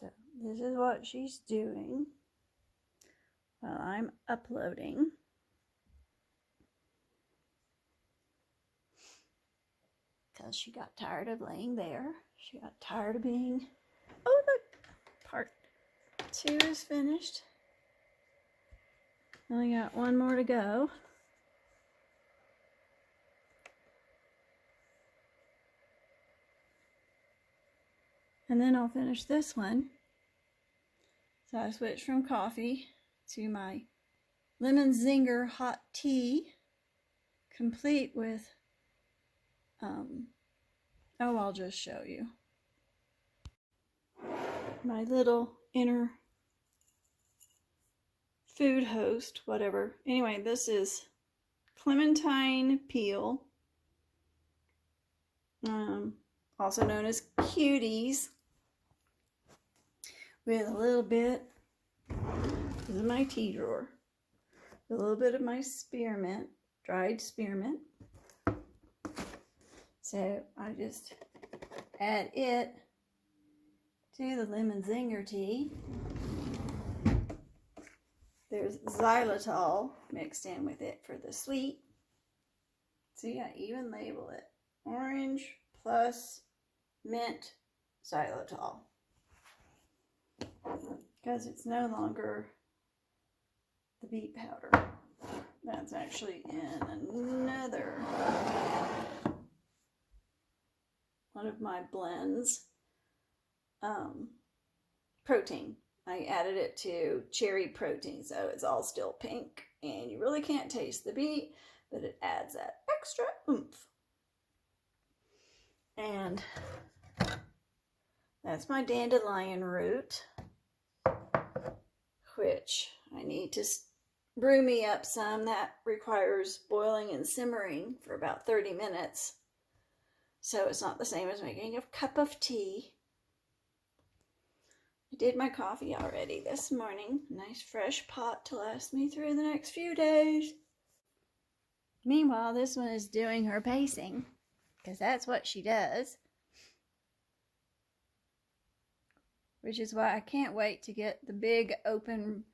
So this is what she's doing while I'm uploading. Because she got tired of laying there. She got tired of being... Oh, look! Part 2 is finished. Only got one more to go. And then I'll finish this one. So I switched from coffee to my lemon zinger hot tea, complete with, I'll just show you. My little inner food host, whatever. Anyway, this is clementine peel, also known as cuties, with a little bit, this is my tea drawer, a little bit of my spearmint, dried spearmint. So I just add it to the lemon zinger tea. There's xylitol mixed in with it for the sweet. See, I even label it orange plus mint xylitol, because it's no longer the beet powder. That's actually in another one of my blends. Protein. I added it to cherry protein, so it's all still pink, and you really can't taste the beet, but it adds that extra oomph. And that's my dandelion root, which I need to brew me up some. That requires boiling and simmering for about 30 minutes. So it's not the same as making a cup of tea. I did my coffee already this morning. Nice fresh pot to last me through the next few days. Meanwhile, this one is doing her pacing, because that's what she does. Which is why I can't wait to get the big open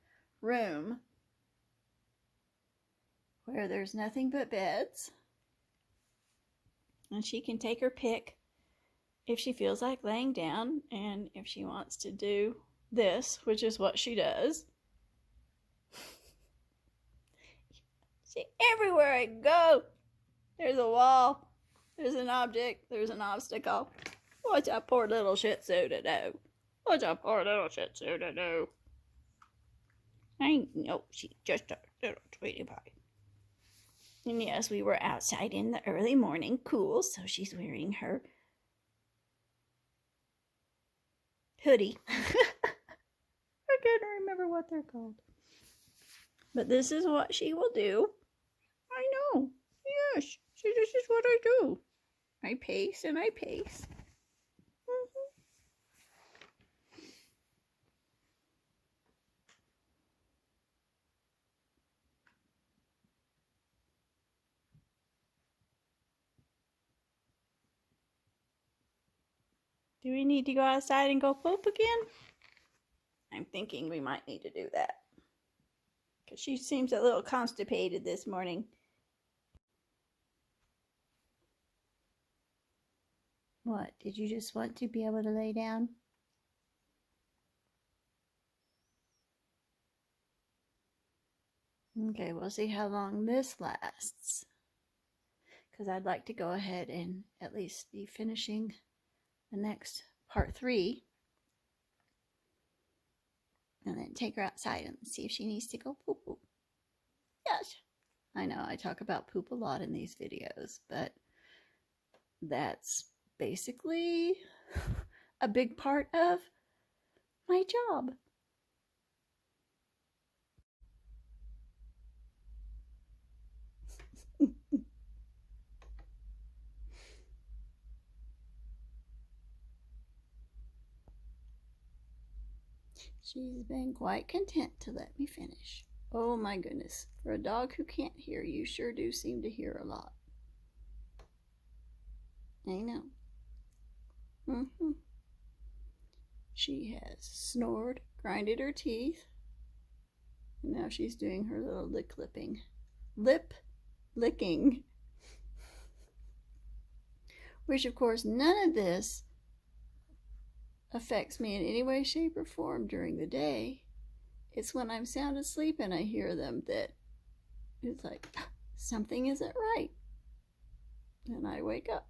room where there's nothing but beds. And she can take her pick if she feels like laying down, and if she wants to do this, which is what she does. See, everywhere I go, there's a wall, there's an object, there's an obstacle. What's a poor little Shih Tzu to do? What's a poor little Shih Tzu to do? I know, she's just a little sweetie pie. And yes, we were outside in the early morning, cool, so she's wearing her hoodie. I can't remember what they're called. But this is what she will do. I know. Yes. See, this is what I do. I pace and I pace. Do we need to go outside and go poop again? I'm thinking we might need to do that, because she seems a little constipated this morning. What? Did you just want to be able to lay down? Okay, we'll see how long this lasts, because I'd like to go ahead and at least be finishing the next part 3. And then take her outside and see if she needs to go poop. Yes. I know I talk about poop a lot in these videos, but that's basically a big part of my job. She's been quite content to let me finish. Oh my goodness. For a dog who can't hear, you sure do seem to hear a lot. I know. She has snored, grinded her teeth, and now she's doing her little lip licking. Which, of course, none of this affects me in any way, shape, or form during the day. It's when I'm sound asleep and I hear them that it's like, something isn't right. And I wake up.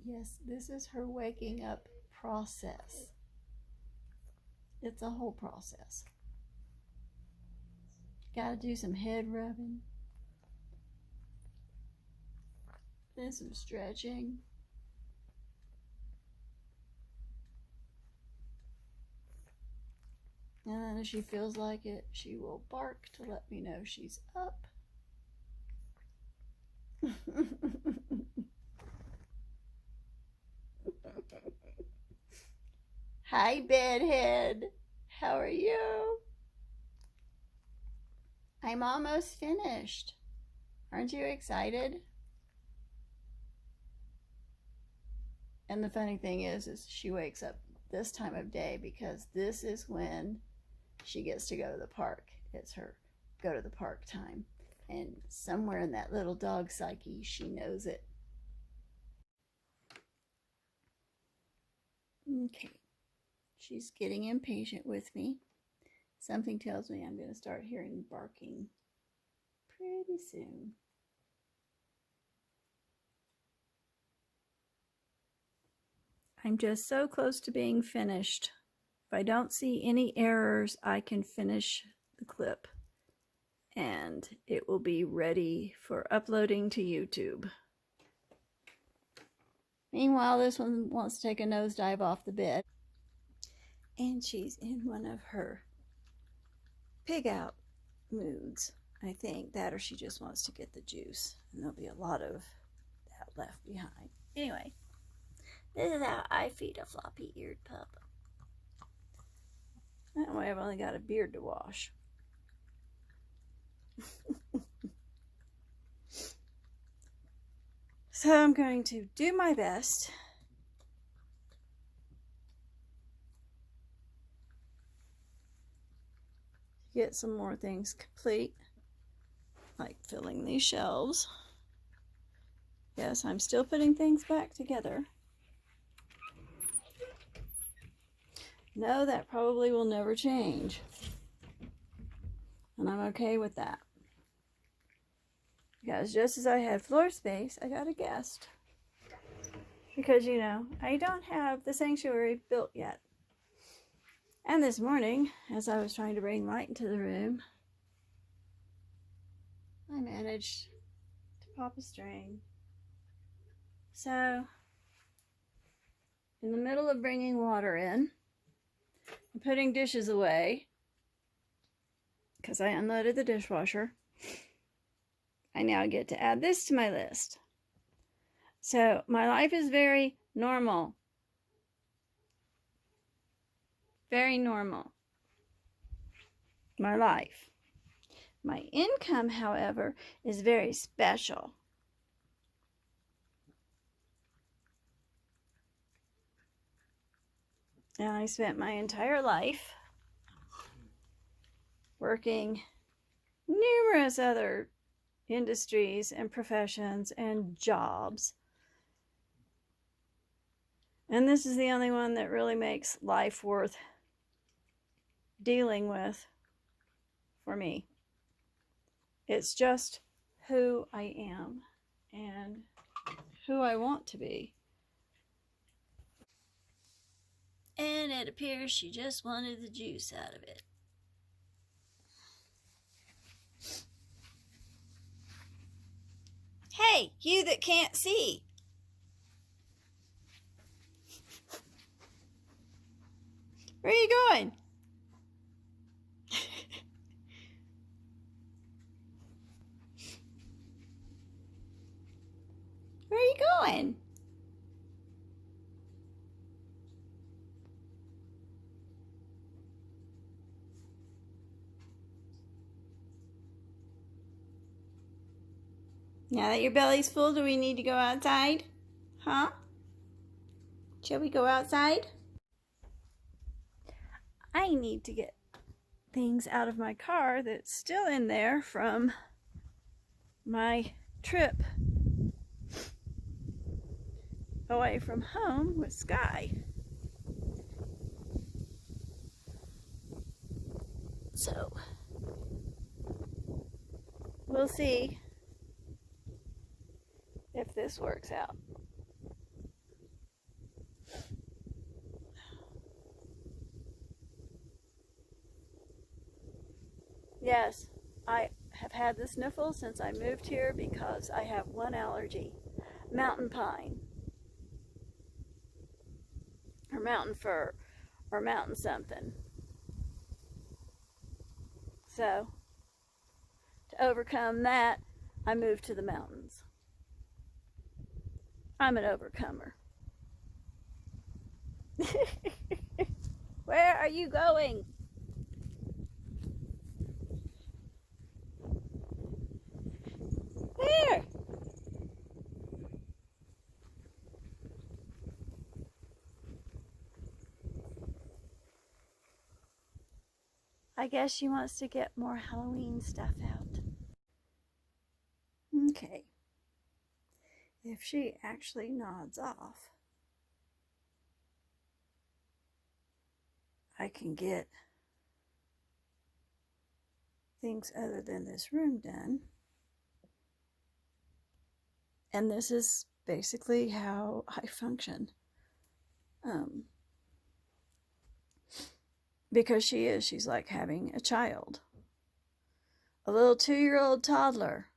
Yes, this is her waking up process. It's a whole process. Gotta do some head rubbing and some stretching. And then if she feels like it, she will bark to let me know she's up. Hi, bedhead. How are you? I'm almost finished. Aren't you excited? And the funny thing is she wakes up this time of day because this is when she gets to go to the park. It's her go to the park time. And somewhere in that little dog psyche, she knows it. Okay. She's getting impatient with me. Something tells me I'm going to start hearing barking pretty soon. I'm just so close to being finished. If I don't see any errors, I can finish the clip and it will be ready for uploading to YouTube. Meanwhile, this one wants to take a nosedive off the bed. And she's in one of her pig out moods. I think that, or she just wants to get the juice. And there'll be a lot of that left behind. Anyway, this is how I feed a floppy-eared pup. That way I've only got a beard to wash. So I'm going to do my best to get some more things complete, like filling these shelves. Yes, I'm still putting things back together. No, that probably will never change. And I'm okay with that. Because just as I had floor space, I got a guest. Because, you know, I don't have the sanctuary built yet. And this morning, as I was trying to bring light into the room, I managed to pop a string. So, in the middle of bringing water in and putting dishes away, because I unloaded the dishwasher, I now get to add this to my list. So my life is very normal. Very normal. My life. My income, however, is very special. And I spent my entire life working numerous other industries and professions and jobs. And this is the only one that really makes life worth dealing with for me. It's just who I am and who I want to be. And it appears she just wanted the juice out of it. Hey, you that can't see. Where are you going? Where are you going? Now that your belly's full, do we need to go outside? Huh? Shall we go outside? I need to get things out of my car that's still in there from my trip away from home with Sky. So, we'll see if this works out. Yes, I have had the sniffle since I moved here because I have one allergy, mountain pine, or mountain fir, or mountain something. So, to overcome that, I moved to the mountains. I'm an overcomer. Where are you going? Where? I guess she wants to get more Halloween stuff out. Okay. If she actually nods off, I can get things other than this room done. And this is basically how I function. Because she's like having a child. A little 2-year-old toddler.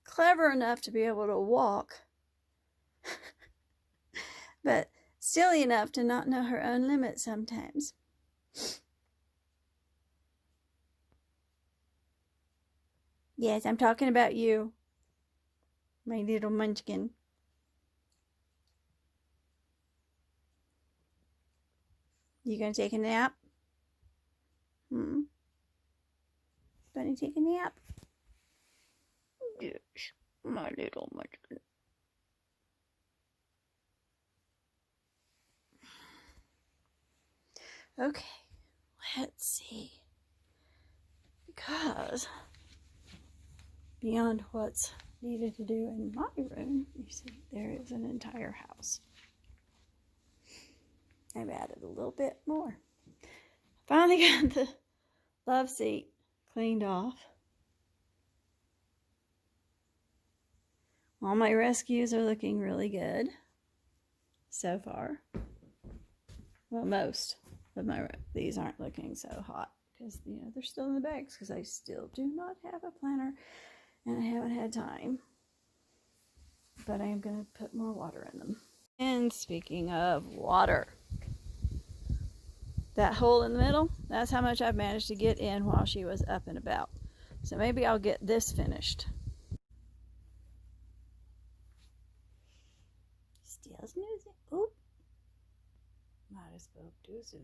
Clever enough to be able to walk, but silly enough to not know her own limits sometimes. Yes, I'm talking about you, my little munchkin. You gonna take a nap? Gonna take a nap? Yes, my little munchkin. Okay, let's see. Because beyond what's needed to do in my room, you see, there is an entire house. I've added a little bit more. Finally got the love seat cleaned off. All my rescues are looking really good so far. Well, most of these aren't looking so hot because they're still in the bags because I still do not have a planner and I haven't had time. But I am going to put more water in them. And speaking of water, that hole in the middle, that's how much I've managed to get in while she was up and about. So maybe I'll get this finished. Still snoozing. Oop. Might have spoke too soon.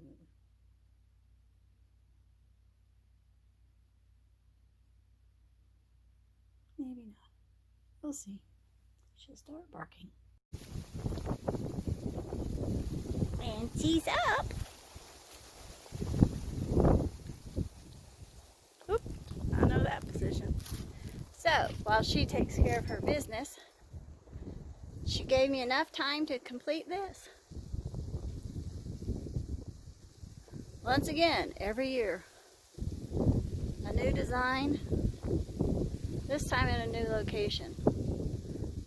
Maybe not. We'll see. She'll start barking. And she's up. Oop. I know that position. So, while she takes care of her business, she gave me enough time to complete this. Once again, every year, a new design, this time in a new location.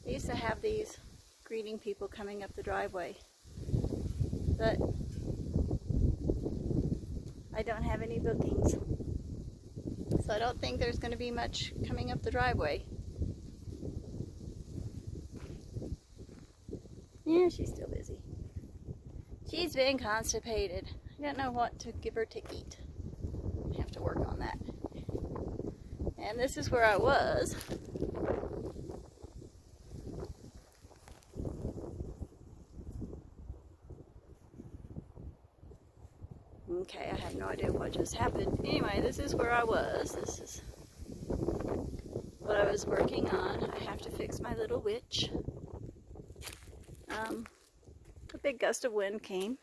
I used to have these greeting people coming up the driveway, but I don't have any bookings, so I don't think there's going to be much coming up the driveway. Yeah, she's still busy. She's been constipated. I don't know what to give her to eat. I have to work on that. And this is where I was. Okay, I have no idea what just happened. Anyway, this is where I was. This is what I was working on. I have to fix my little witch. A big gust of wind came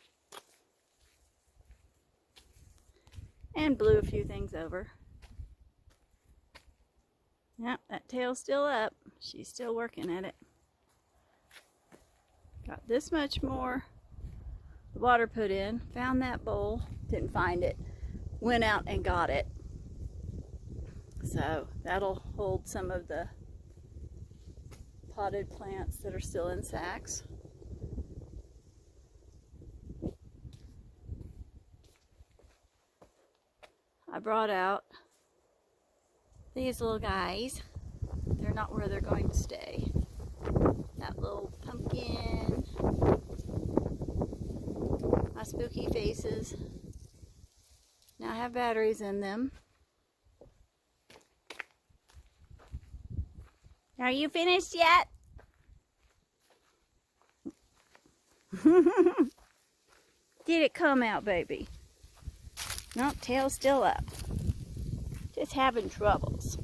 and blew a few things over. Yep, that tail's still up. She's still working at it. Got this much more water put in. Found that bowl. Didn't find it. Went out and got it. So that'll hold some of the potted plants that are still in sacks. I brought out these little guys. They're not where they're going to stay. That little pumpkin. My spooky faces. Now I have batteries in them. Are you finished yet? Did it come out, baby? Nope, tail's still up. Just having troubles.